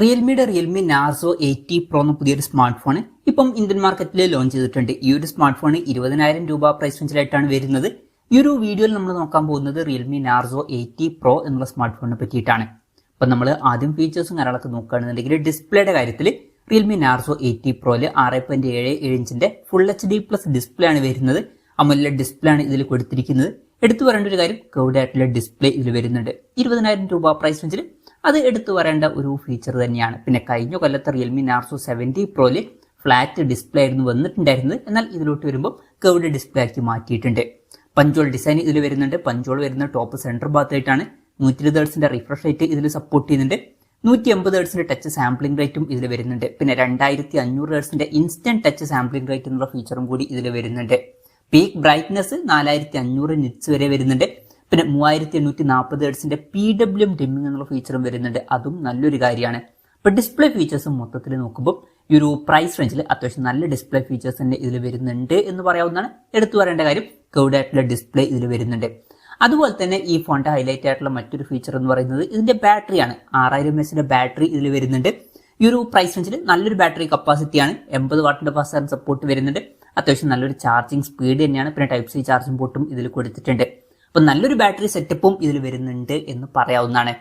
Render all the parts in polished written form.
Realme Narzo 80 pro എന്ന പുതിയൊരു smart phone ഇപ്പം ഇന്ത്യൻ മാർക്കറ്റിൽ ലോഞ്ച് ചെയ്തിട്ടുണ്ട്. ഈ ഒരു സ്മാർട്ട് ഫോൺ 20,000 രൂപ പ്രൈസ് റേഞ്ചിലായിട്ടാണ് വരുന്നത്. ഈ ഒരു വീഡിയോയിൽ നമ്മൾ നോക്കാൻ പോകുന്നത് റിയൽമി നാർസോ 80 പ്രോ എന്നുള്ള സ്മാർട്ട് ഫോണിനെ പറ്റിയിട്ടാണ്. അപ്പം നമ്മൾ ആദ്യം ഫീച്ചേഴ്സും കാര്യങ്ങളൊക്കെ നോക്കുകയാണെന്നുണ്ടെങ്കിൽ ഡിസ്പ്ലേയുടെ കാര്യത്തിൽ റിയൽമി നാർസോ 80 പ്രോയില് 6.77 ഇഞ്ചിന്റെ ഫുൾ HD പ്ലസ് ഡിസ്പ്ലേ ആണ് വരുന്നത്. AMOLED ഡിസ്പ്ലേ ആണ് ഇതിൽ കൊടുത്തിരിക്കുന്നത്. എടുത്തു പറയേണ്ട ഒരു കാര്യം, കർവ്ഡ് ആയിട്ടുള്ള ഡിസ്പ്ലേ ഇതിൽ വരുന്നുണ്ട്. 20,000 രൂപ പ്രൈസ് റേഞ്ചിൽ അത് എടുത്തു പറയേണ്ട ഒരു ഫീച്ചർ തന്നെയാണ്. പിന്നെ കഴിഞ്ഞ കൊല്ലത്തെ റിയൽമി നാർസോ 70 പ്രോയില് ഫ്ലാറ്റ് ഡിസ്പ്ലേ ആയിരുന്നു വന്നിട്ടുണ്ടായിരുന്നത്. എന്നാൽ ഇതിലോട്ട് വരുമ്പോൾ കർവ്ഡ് ഡിസ്പ്ലേ ആക്കി മാറ്റിയിട്ടുണ്ട്. പഞ്ചോൾ ഡിസൈൻ ഇതിൽ വരുന്നുണ്ട്. പഞ്ചോൾ വരുന്ന ടോപ്പ് സെന്റർ ഭാഗത്തായിട്ടാണ്. 120 ഹെർട്സിന്റെ റിഫ്രഷ് റേറ്റ് ഇതിൽ സപ്പോർട്ട് ചെയ്യുന്നുണ്ട്. 180 ഹെർട്സിന്റെ ടച്ച് സാമ്പിളിംഗ് റേറ്റും ഇതിൽ വരുന്നുണ്ട്. പിന്നെ 2500 ഹെർട്സിന്റെ ഇൻസ്റ്റന്റ് ടച്ച് സാമ്പിളിംഗ് റേറ്റ് എന്നുള്ള ഫീച്ചറും കൂടി ഇതിൽ വരുന്നുണ്ട്. പീക്ക് ബ്രൈറ്റ്നസ് 4500 നിറ്റ്സ് വരെ വരുന്നുണ്ട്. പിന്നെ 3840 ഹെർട്സിന്റെ PWM ഡിമ്മിംഗ് എന്നുള്ള ഫീച്ചറും വരുന്നുണ്ട്. അതും നല്ലൊരു കാര്യമാണ്. ഇപ്പൊ ഡിസ്പ്ലേ ഫീച്ചേഴ്സും മൊത്തത്തിൽ നോക്കുമ്പോൾ ഈ ഒരു പ്രൈസ് റേഞ്ചിൽ അത്യാവശ്യം നല്ല ഡിസ്പ്ലേ ഫീച്ചേഴ്സ് തന്നെ ഇതിൽ വരുന്നുണ്ട് എന്ന് പറയാവുന്നതാണ്. എടുത്തു പറയേണ്ട കാര്യം, കർവ്ഡ് ആയിട്ടുള്ള ഡിസ്പ്ലേ ഇതിൽ വരുന്നുണ്ട്. അതുപോലെ തന്നെ ഈ ഫോണിന്റെ ഹൈലൈറ്റ് ആയിട്ടുള്ള മറ്റൊരു ഫീച്ചർ എന്ന് പറയുന്നത് ഇതിന്റെ ബാറ്ററിയാണ്. 6000 mAh ബാറ്ററി ഇതിൽ വരുന്നുണ്ട്. ഈ ഒരു പ്രൈസ് റേഞ്ചിൽ നല്ലൊരു ബാറ്ററി കപ്പാസിറ്റിയാണ്. 80 വാട്ടിന്റെ ഫാസ്റ്റ് ചാർജിംഗ് സപ്പോർട്ട് വരുന്നുണ്ട്. അത്യാവശ്യം നല്ലൊരു ചാർജിങ് സ്പീഡ് തന്നെയാണ്. പിന്നെ ടൈപ്പ് സി ചാർജിംഗ് പോർട്ടും ഇതിൽ കൊടുത്തിട്ടുണ്ട്. അപ്പൊ നല്ലൊരു ബാറ്ററി സെറ്റപ്പും ഇതിൽ വരുന്നുണ്ട് എന്ന് പറയാവുന്നതാണ്.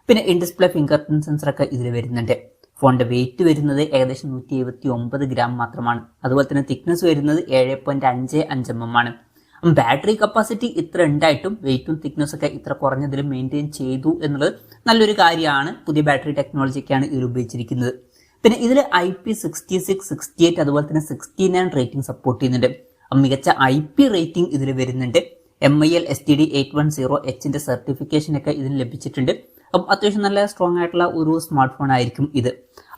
പിന്നെ in display finger print sensor ഒക്കെ ഇതിൽ വരുന്നുണ്ട്. ഫോണിന്റെ വെയിറ്റ് വരുന്നത് ഏകദേശം 179 ഗ്രാം മാത്രമാണ്. അതുപോലെ തന്നെ തിക്നെസ് വരുന്നത് 7.55 mm ആണ്. ബാറ്ററി കപ്പാസിറ്റി ഇത്ര ഉണ്ടായിട്ടും വെയിറ്റും തിക്നെസ് ഒക്കെ ഇത്ര കുറഞ്ഞതിൽ മെയിൻറ്റെയിൻ ചെയ്തു എന്നുള്ളത് നല്ലൊരു കാര്യമാണ്. പുതിയ ബാറ്ററി ടെക്നോളജിയൊക്കെയാണ് ഇതിൽ ഉപയോഗിച്ചിരിക്കുന്നത്. പിന്നെ ഇതിൽ IP66, 68 അതുപോലെ തന്നെ 69 റേറ്റിംഗ് സപ്പോർട്ട് ചെയ്യുന്നുണ്ട്. മികച്ച IP റേറ്റിംഗ് ഇതിൽ വരുന്നുണ്ട്. MIL STD 810Hന്റെ സർട്ടിഫിക്കേഷൻ ഒക്കെ ഇതിന് ലഭിച്ചിട്ടുണ്ട്. അപ്പം അത്യാവശ്യം നല്ല സ്ട്രോങ് ആയിട്ടുള്ള ഒരു സ്മാർട്ട് ഫോൺ ആയിരിക്കും ഇത്.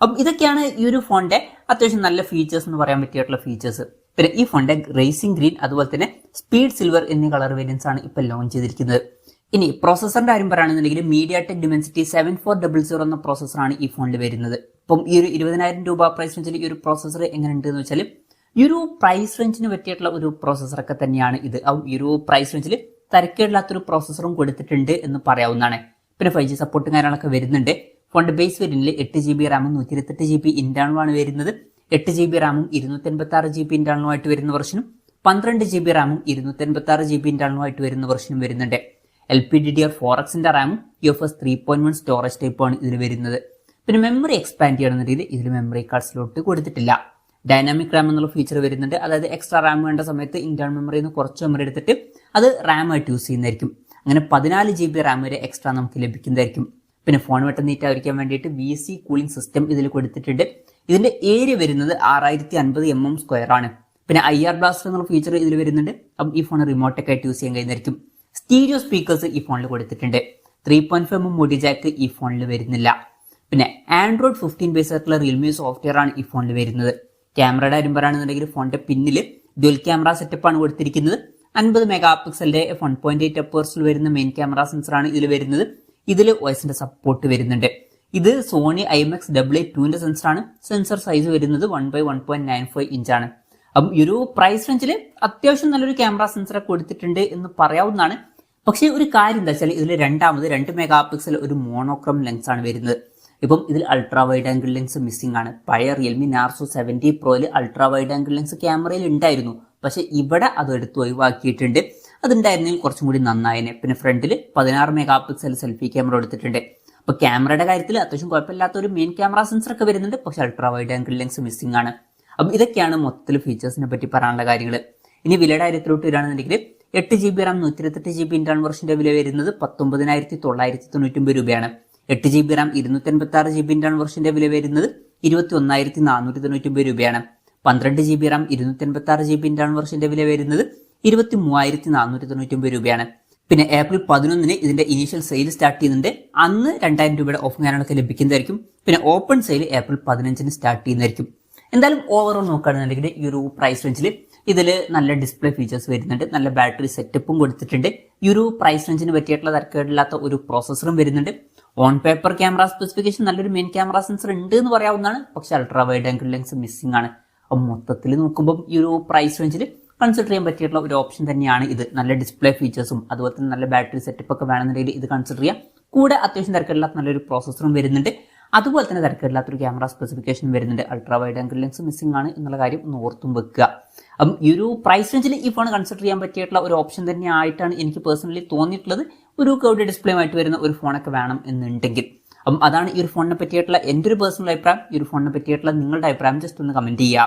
അപ്പം ഇതൊക്കെയാണ് ഈ ഒരു ഫോണിന്റെ അത്യാവശ്യം നല്ല ഫീച്ചേഴ്സ് എന്ന് പറയാൻ പറ്റിയിട്ടുള്ള ഫീച്ചേഴ്സ്. പിന്നെ ഈ ഫോണിന്റെ റേസിംഗ് ഗ്രീൻ അതുപോലെ തന്നെ സ്പീഡ് സിൽവർ എന്നീ കളർ വേരിയൻസ് ആണ് ഇപ്പൊ ലോഞ്ച് ചെയ്തിരിക്കുന്നത്. ഇനി പ്രോസസറിന്റെ കാര്യം പറയുകയാണെന്നുണ്ടെങ്കിൽ MediaTek Dimensity 7400 എന്ന പ്രോസസറാണ് ഈ ഫോണിൽ വരുന്നത്. അപ്പം ഈ ഒരു 20,000 രൂപ പ്രൈസ് റേഞ്ചിൽ ഈ ഒരു പ്രോസസർ എങ്ങനെ ഉണ്ട് എന്ന് വെച്ചാൽ ഈ ഒരു പ്രൈസ് റേഞ്ചിന് പറ്റിയിട്ടുള്ള ഒരു പ്രോസസറൊക്കെ തന്നെയാണ് ഇത്. ഈ ഒരു പ്രൈസ് റേഞ്ചിൽ തരക്കേടില്ലാത്തൊരു പ്രോസസറും കൊടുത്തിട്ടുണ്ട് എന്ന് പറയാവുന്നതാണ്. പിന്നെ 5G സപ്പോർട്ടും കാര്യങ്ങളൊക്കെ വരുന്നുണ്ട്. ഫോണിന്റെ ബേസ് വേരിയന്റിൽ 8GB റാമും 128GB ഇന്റേണലും ആണ് വരുന്നത്. 8GB റാമും 256GB ഇന്റേണലുമായിട്ട് വരുന്ന വെർഷനും 12GB റാമും 256GB ഇന്റേണലുമായിട്ട് വരുന്ന വെർഷനും വരുന്നുണ്ട്. LPDDR4Xന്റെ റാമും UFS 3.1 സ്റ്റോറേജ് ടൈപ്പാണ് ഇതിൽ വരുന്നത്. പിന്നെ മെമ്മറി എക്സ്പാൻഡ് ചെയ്യണമെന്നുണ്ടെങ്കിൽ ഇതിൽ മെമ്മറി കാർഡ് സ്ലോട്ട് കൊടുത്തിട്ടില്ല. ഡൈനാമിക് റാം എന്നുള്ള ഫീച്ചർ വരുന്നുണ്ട്. അതായത് എക്സ്ട്രാ റാം വേണ്ട സമയത്ത് ഇന്റേണൽ മെമ്മറിയിൽ നിന്ന് കുറച്ച് മെമ്മറി എടുത്തിട്ട് അത് റാം ആയിട്ട് യൂസ് ചെയ്യുന്നതായിരിക്കും. അങ്ങനെ 14GB റാം വരെ എക്സ്ട്രാ നമുക്ക് ലഭിക്കുന്നതായിരിക്കും. പിന്നെ ഫോൺ വെട്ടം നീറ്റായിരിക്കാൻ വേണ്ടിയിട്ട് VC കൂളിംഗ് സിസ്റ്റം ഇതിൽ കൊടുത്തിട്ടുണ്ട്. ഇതിന്റെ ഏരിയ വരുന്നത് 6050 mm² ആണ്. പിന്നെ IR ബ്ലാസ്റ്റർ എന്നുള്ള ഫീച്ചർ ഇതിൽ വരുന്നുണ്ട്. അപ്പം ഈ ഫോൺ റിമോട്ടൊക്കെ ആയിട്ട് യൂസ് ചെയ്യാൻ കഴിയുന്നതായിരിക്കും. സ്റ്റീരിയോ സ്പീക്കേഴ്സ് ഈ ഫോണിൽ കൊടുത്തിട്ടുണ്ട്. 3.5 mm മോഡി ജാക്ക് ഈ ഫോണിൽ വരുന്നില്ല. പിന്നെ Android 15 ബേസ് ആയിട്ടുള്ള റിയൽമി സോഫ്റ്റ്വെയർ ആണ് ഈ ഫോണിൽ വരുന്നത്. ക്യാമറയുടെ കാര്യം പറയുകയാണെന്നുണ്ടെങ്കിൽ ഫോണിന്റെ പിന്നിൽ ഡ്യുവൽ ക്യാമറ സെറ്റപ്പ് ആണ് കൊടുത്തിരിക്കുന്നത്. 50 മെഗാപിക്സലിന്റെ 1.8 അപ്പേഴ്സിൽ വരുന്ന മെയിൻ ക്യാമറ സെൻസർ ആണ് ഇതിൽ വരുന്നത്. ഇതിൽ OSന്റെ സപ്പോർട്ട് വരുന്നുണ്ട്. ഇത് സോണി IMX882ന്റെ സെൻസറാണ്. സെൻസർ സൈസ് വരുന്നത് 1/1.95 ഇഞ്ചാണ്. അപ്പം ഈ ഒരു പ്രൈസ് റേഞ്ചിൽ അത്യാവശ്യം നല്ലൊരു ക്യാമറ സെൻസർ കൊടുത്തിട്ടുണ്ട് എന്ന് പറയാവുന്നതാണ്. പക്ഷേ ഒരു കാര്യം എന്താ വെച്ചാൽ ഇതിൽ രണ്ടാമത് 2 മെഗാപിക്സൽ ഒരു മോണോക്രോം ലെൻസ് ആണ് വരുന്നത്. ഇപ്പം ഇതിൽ ultra wide angle lens missing ആണ്. പഴയ റിയൽമി നാർസോ 70 പ്രോയിൽ അൾട്രാ വൈഡ് ആംഗിൾ ലെൻസ് ക്യാമറയിൽ ഉണ്ടായിരുന്നു. പക്ഷെ ഇവിടെ അത് എടുത്ത് ഒഴിവാക്കിയിട്ടുണ്ട്. അതുണ്ടായിരുന്നെങ്കിൽ കുറച്ചും കൂടി നന്നായേനെ. പിന്നെ ഫ്രണ്ടിൽ 16 മെഗാപിക്സൽ സെൽഫി ക്യാമറ എടുത്തിട്ടുണ്ട്. അപ്പൊ ക്യാമറയുടെ കാര്യത്തിൽ അത്യാവശ്യം കുഴപ്പമില്ലാത്ത ഒരു മെയിൻ ക്യാമറ സെൻസർ ഒക്കെ വരുന്നുണ്ട്. പക്ഷെ ultra wide angle lens missing ആണ്. അപ്പം ഇതൊക്കെയാണ് മൊത്തത്തിൽ ഫീച്ചേഴ്സിനെ പറ്റി പറയാനുള്ള കാര്യങ്ങൾ. ഇനി വിലയുടെ കാര്യത്തിലോട്ട് വരികയാണെന്നുണ്ടെങ്കിൽ 8GB റാം 128GB ഇന്റേണൽ വെർഷന്റെ വില വരുന്നത് 19,999 രൂപയാണ്. 8GB റാം 256GB ഇന്റേണൽ വെർഷന്റെ വില വരുന്നത് 21,499 രൂപയാണ്. 12GB റാം 256GB ഇന്റേണൽ വെർഷന്റെ വില വരുന്നത് 23,499 രൂപയാണ്. പിന്നെ ഏപ്രിൽ 11 ഇതിന്റെ ഇനീഷ്യൽ സെയിൽ സ്റ്റാർട്ട് ചെയ്യുന്നുണ്ട്. അന്ന് 2000 രൂപയുടെ ഓഫ് കാര്യങ്ങളൊക്കെ ലഭിക്കുന്നതായിരിക്കും. പിന്നെ ഓപ്പൺ സെയിൽ ഏപ്രിൽ 15 സ്റ്റാർട്ട് ചെയ്യുന്നതായിരിക്കും. എന്തായാലും ഓവറോൾ നോക്കുകയാണെന്നുണ്ടെങ്കിൽ ഈ ഒരു പ്രൈസ് റേഞ്ചിൽ ഇതിൽ നല്ല ഡിസ്പ്ലേ ഫീച്ചേഴ്സ് വരുന്നുണ്ട്. നല്ല ബാറ്ററി സെറ്റപ്പും കൊടുത്തിട്ടുണ്ട്. ഈ ഒരു പ്രൈസ് റേഞ്ചിന് പറ്റിയിട്ടുള്ള തരക്കേടില്ലാത്ത ഒരു പ്രോസസറും വരുന്നുണ്ട്. ഓൺ പേപ്പർ ക്യാമറ സ്പെസിഫിക്കേഷൻ നല്ലൊരു മെയിൻ ക്യാമറ സെൻസർ ഉണ്ട് എന്ന് പറയാവുന്നതാണ്. പക്ഷെ ultra wide angle lens missing ആണ്. അപ്പം മൊത്തത്തിൽ നോക്കുമ്പോൾ ഈ ഒരു പ്രൈസ് റേഞ്ചിൽ കൺസിഡർ ചെയ്യാൻ പറ്റിയിട്ടുള്ള ഒരു ഓപ്ഷൻ തന്നെയാണ് ഇത്. നല്ല ഡിസ്പ്ലേ ഫീച്ചേഴ്സും അതുപോലെ തന്നെ നല്ല ബാറ്ററി സെറ്റപ്പ് ഒക്കെ വേണമെന്നുണ്ടെങ്കിൽ ഇത് കൺസിഡർ ചെയ്യാം. കൂടെ അത്യാവശ്യം തിരക്കില്ലാത്ത നല്ലൊരു പ്രോസസറും വരുന്നുണ്ട്. അതുപോലെ തന്നെ തിരക്കില്ലാത്തൊരു ക്യാമറ സ്പെസിഫിക്കേഷൻ വരുന്നുണ്ട്. Ultra wide angle lens missing ആണ് എന്നുള്ള കാര്യം ഒന്ന് ഓർത്തും വെക്കുക. അപ്പം ഈ ഒരു പ്രൈസ് റേഞ്ചിൽ ഈ ഫോൺ കൺസിഡർ ചെയ്യാൻ പറ്റിയിട്ടുള്ള ഒരു ഓപ്ഷൻ തന്നെ ആയിട്ടാണ് എനിക്ക് പേഴ്സണലി തോന്നിയിട്ടുള്ളത്. ഒരു കർവ്ഡ് ഡിസ്പ്ലേ ആയിട്ട് വരുന്ന ഒരു ഫോണൊക്കെ വേണം എന്നുണ്ടെങ്കിൽ. അപ്പം അതാണ് ഈ ഒരു ഫോണിനെ പറ്റിയിട്ടുള്ള എൻ്റെ ഒരു പേഴ്സണൽ അഭിപ്രായം. ഈ ഒരു ഫോണിനെ പറ്റിയിട്ടുള്ള നിങ്ങളുടെ അഭിപ്രായം ജസ്റ്റ് ഒന്ന് കമൻറ്റ് ചെയ്യുക.